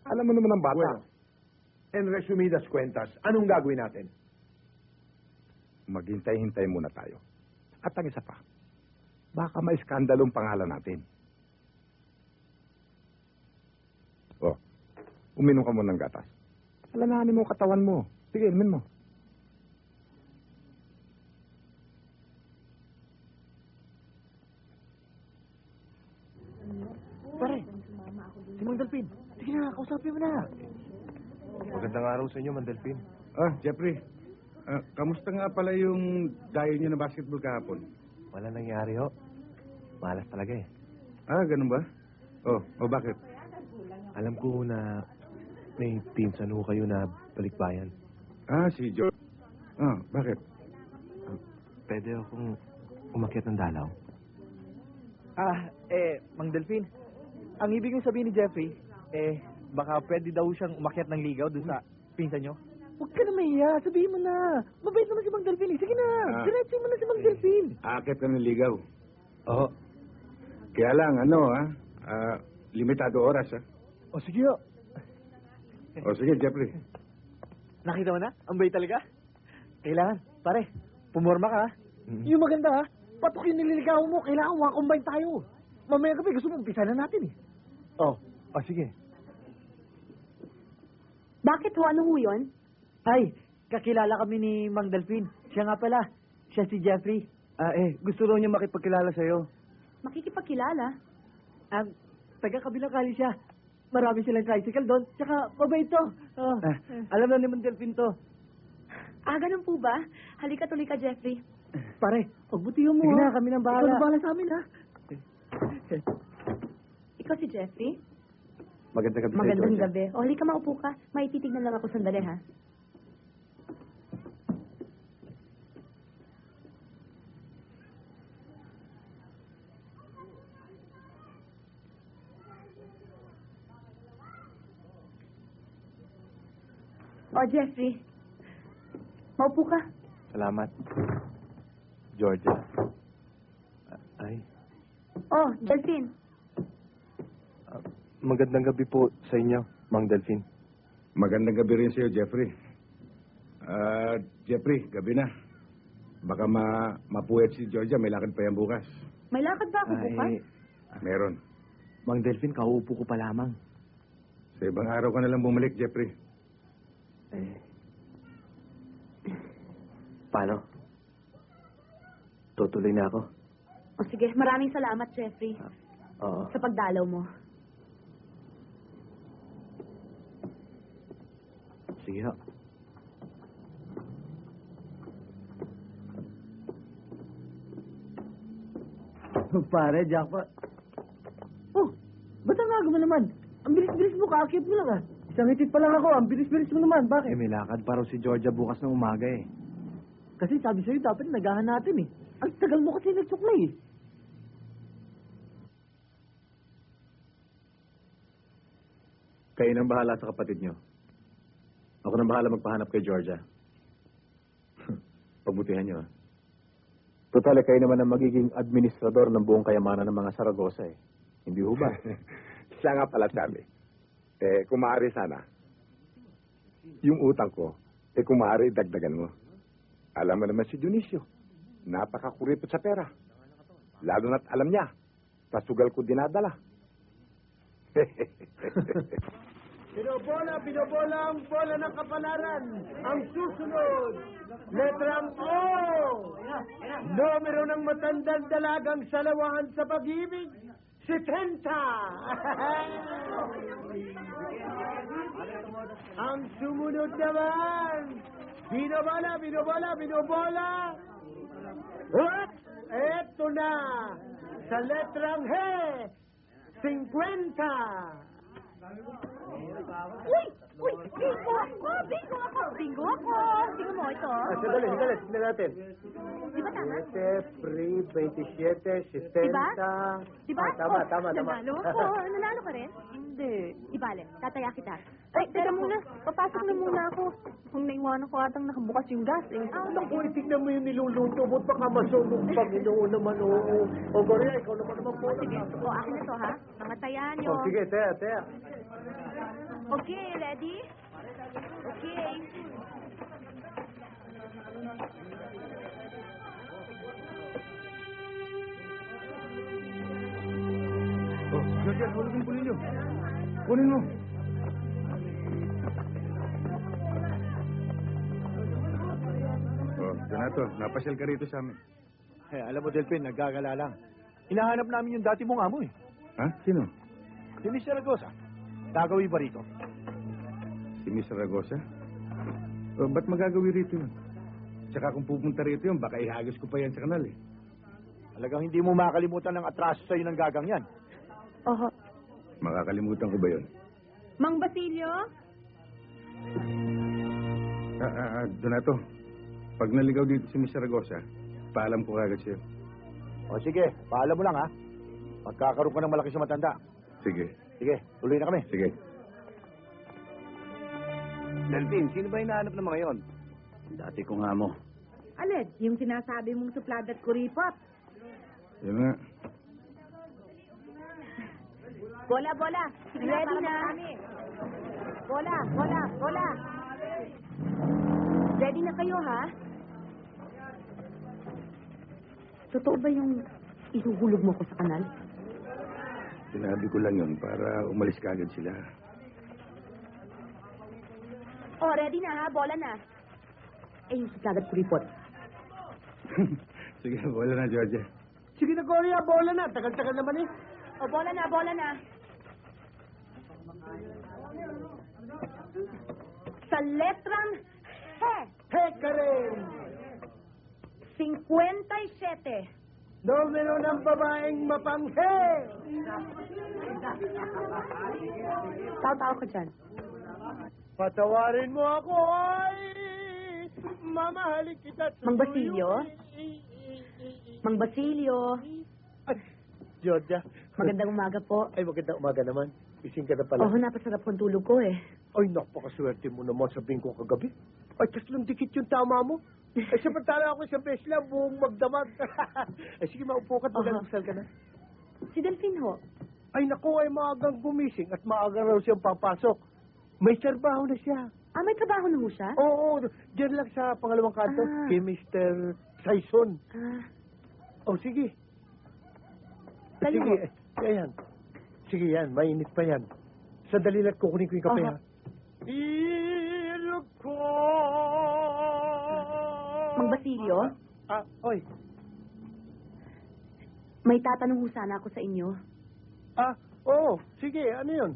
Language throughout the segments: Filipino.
Alam mo naman ang bata. Bueno, en resumidas cuentas, anong gagawin natin? Maghintay-hintay muna tayo. At ang isa pa, baka may skandalong pangalan natin. Oh, uminom ka muna ng gatas. Alanahanin mo katawan mo. Sige, inumin mo. Pare, si Mang Delpin. Sige na, kausapin mo na. Magandang araw sa inyo, Mandelpin. Ah, Jeffrey. Kamusta nga pala yung dayo niyo na basketball kahapon? Wala nangyari, ho. Malas talaga eh. Ah, ganun ba? Oh, bakit? Alam ko na may pinsan ho kayo na balikbayan. Ah, si George. Ah, bakit? Pwede akong umakyat ng dalaw. Mang Delpin. Ang ibig kong sabihin ni Jeffrey, baka pwede daw siyang umakyat ng ligaw doon sa pinsan nyo. Huwag ka na mahiya, sabihin mo na. Mabait naman si Mang Delpin eh. Sige na, diretso mo na si Mang Delpin. Aakit ka ng ligaw. Oo. Kaya lang, limitado oras, ha? O sige ho. O sige, Jeffrey. Nakita mo na? Ang bait talaga. Kailangan, pare, pumorma ka ha. Yung maganda ha, patok yung nililigaw mo, kailangan combine tayo. Mamaya gabi, gusto mo umpisa na natin eh. Sige. Bakit ho? Ano ho yun? Ay, kakilala kami ni Mang Delpin. Siya nga pala, siya si Jeffrey. Gusto raw niya makipagkilala sa'yo. Makikipagkilala? Taga-kabilang kali siya. Marami silang tricycle doon, tsaka mabait to. Alam na ni Mang Delpin to. Ganun po ba? Halika tuloy ka, Jeffrey. Pare, pagbutihan mo. Sige na, kami nang bahala. Ikaw na bahala sa amin, ha? Ikaw si Jeffrey? Magandang gabi sa'yo, Magandang Georgia. gabi. O, halika maupo ka. May titignan lang ako sandali, ha? O, Jeffrey. Maupo ka. Salamat. Georgia. Ay, Oh, Delphine. magandang gabi po sa inyo, Mang Delphin. Magandang gabi rin sa'yo, Jeffrey. Jeffrey, gabi na. Baka mapuwet si Georgia, may lakad pa yan bukas. May lakad ba ako bukas? Meron. Mang Delphin, kauupo ko pa lamang. Sa ibang araw ka na lang bumalik, Jeffrey. Paano? Tutuloy na ako? O, sige. Maraming salamat, Jeffrey. Oo. Sa pagdalaw mo. Sige ho. Pare, jackpot. Oh, ba't ang aga mo naman? Ang bilis-bilis mo, kaakit mo lang ah. Isang itit pa lang ako, ang bilis-bilis mo naman. Bakit? May lakad pa raw si Georgia bukas ng umaga eh. Kasi sabi sa'yo, dapat nagahan natin eh. Ang tagal mo kasi nagsuklay eh. Kayo nang bahala sa kapatid nyo. Ako nang bahala magpahanap kay Georgia. Pagbutihan nyo, ah. Total, kayo naman ang magiging administrador ng buong kayamanan ng mga Saragosa, eh. Hindi ho ba? Siya nga pala sabi. Kung maaari sana, yung utang ko, kung maaari dagdagan mo. Alam mo naman si Dionisio, napakakuripot sa pera. Lalo na't alam niya, pasugal ko dinadala. Binobola ang bola ng kapalaran. Ang susunod, letrang O. Numero ng matandang dalagang salawahan sa pag-ibig, 70. Ang sumunod naman, binobola. Hop! Eto na, sa letrang H, 50. Uy! Bingo ako! Tingnan mo ito. Sandali, tignan natin. Di ba tama? 27, 60, 60. Diba? Tama. Nanalo ako. Nanalo ka rin? Hindi. Ibale, tataya kita. Ay, teka muna. Papasok na muna ako. Kung naiwanan ko atang nakabukas yung gas eh. Naku, tignan mo yung niluluto mo. Baka masunog Panginoon naman. O, Gloria, ikaw naman po. Sige, akin na to ha. Mga tayaan nyo. Sige, Tea. O, Ready? Okay. Oh, Georgia, hulog yung pulilyo. Kunin mo. Oh, Donato, napasyal ka rito sa amin. Eh, alam mo, Delphin, naggagala lang. Hinahanap namin yung dati mong amo eh. Ha? Sino? Si Miss Zaragoza. Gagawin pa rito. Si Miss Zaragoza? Oh, ba't magagawi rito yun? Tsaka kung pupunta rito yun, baka ihagis ko pa yan sa kanal eh. Talagang hindi mo makalimutan ng atraso sa'yo ng gagang yan. Oho. Makakalimutan ko ba yun? Mang Basilio? Donato, pag naligaw dito si Miss Zaragoza, paalam ko kagad sa'yo. O sige, paalam mo lang ha. Magkakaroon ka ng malaki sa matanda. Sige, Sige, tuloy na kami. sige. Delphine, sino ba hinahanap ng mga yon? Dati ko nga mo. Aled, yung sinasabi mong suplada at kuripot. Yun nga. Bola, bola. Ready na. Bola, bola, bola. Ready na kayo, ha? Totoo ba yung ihuhulog mo ko sa kanal? Sinabi ko lang yun para umalis kagad sila. Oh, ready na, ha? Bola na. Eh, yung suplada at kuripot. Sige, wala na, Georgia. Sige na, Gloria, bola na. Tagal-tagal naman eh. Oh, bola na, bola na. Sa letrang He, Teka rin. 57. Numero ng babaeng mapanghe. Tao-tao ka dyan. Patawarin mo ako, ay mamahalin kita. Mang Basilio? Mang Basilio, Ay, Georgia. magandang umaga po. Ay, magandang umaga naman. Ising ka na pala. Oh, napasarap kong tulog ko eh. Ay, napakaswerte mo naman sabihin ko kagabi. Ay, kas lang dikit yung tama mo. Ay, samantala ako isang beses lang buong magdamag. Ay, sige, maupo ka at mag-almusal ka na. Si Delphine ho. Ay, naku, ay maagang gumising at maaga raw siyang papasok. May trabaho na siya. Ah, may trabaho na ho siya? Oo, diyan lang sa pangalawang kanto, Ah. kay Mr. Saison. Ah, Oh, sige. kayo Sige, ho. ayan. Sige yan, mainit pa yan. Sandali lang kukunin ko yung kape, Aha. ha? Ilko! Mang Basilio, Ah, oy. may tatanong ho sana ako sa inyo. Ah, oo. Sige, ano yun?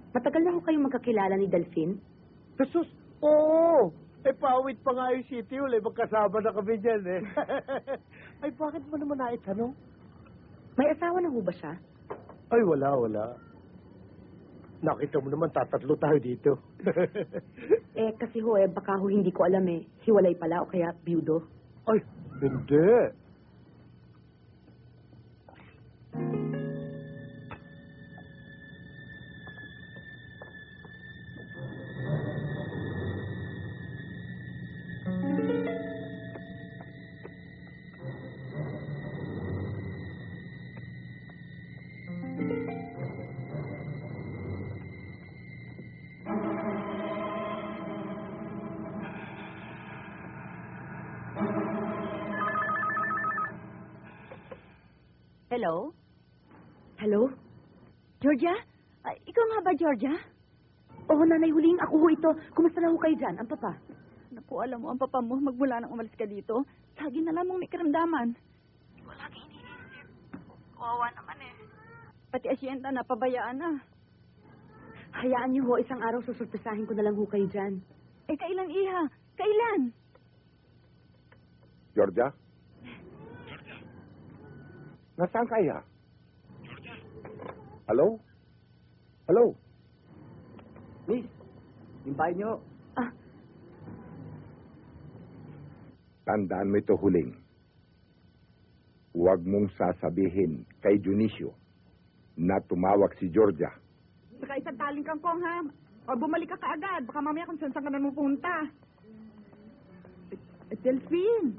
Matagal na ho kayong magkakilala ni Delphine? Jesus, oo. Eh, pawit pa nga yung city hall, eh. Magkasama na kami dyan, eh. Ay, bakit mo naman naitanong? May asawa na ho ba siya? Ay, wala. Nakita mo naman, tatatlo tayo dito. Eh, kasi ho baka ho hindi ko alam eh. Hiwalay pala o kaya biyudo. Ay, hindi. Hello? Hello? Georgia? Ikaw nga ba, Georgia? Oo, nanay, huling ako ho ito. Kumusta na ho kayo dyan, ang papa? Naku, alam mo, ang papa mo, magmula nang umalis ka dito, lagi na lamang may karamdaman. Wala kang iniisip. Kawawa naman eh. Pati asyenda na, pabayaan na. Hayaan niyo ho, isang araw susurpresahin ko na lang ho kayo dyan. Eh, kailan, Iha? Kailan? Georgia? Nasaan ka, Iha? Hello? Hello? Miss, yung bahay niyo. Tandaan mo ito huling. Huwag mong sasabihin kay Dionisio na tumawag si Georgia. Saka isang taling kang kong, ha? O bumalik ka kaagad. Baka mamaya kung saan ka na pupunta. Delphine.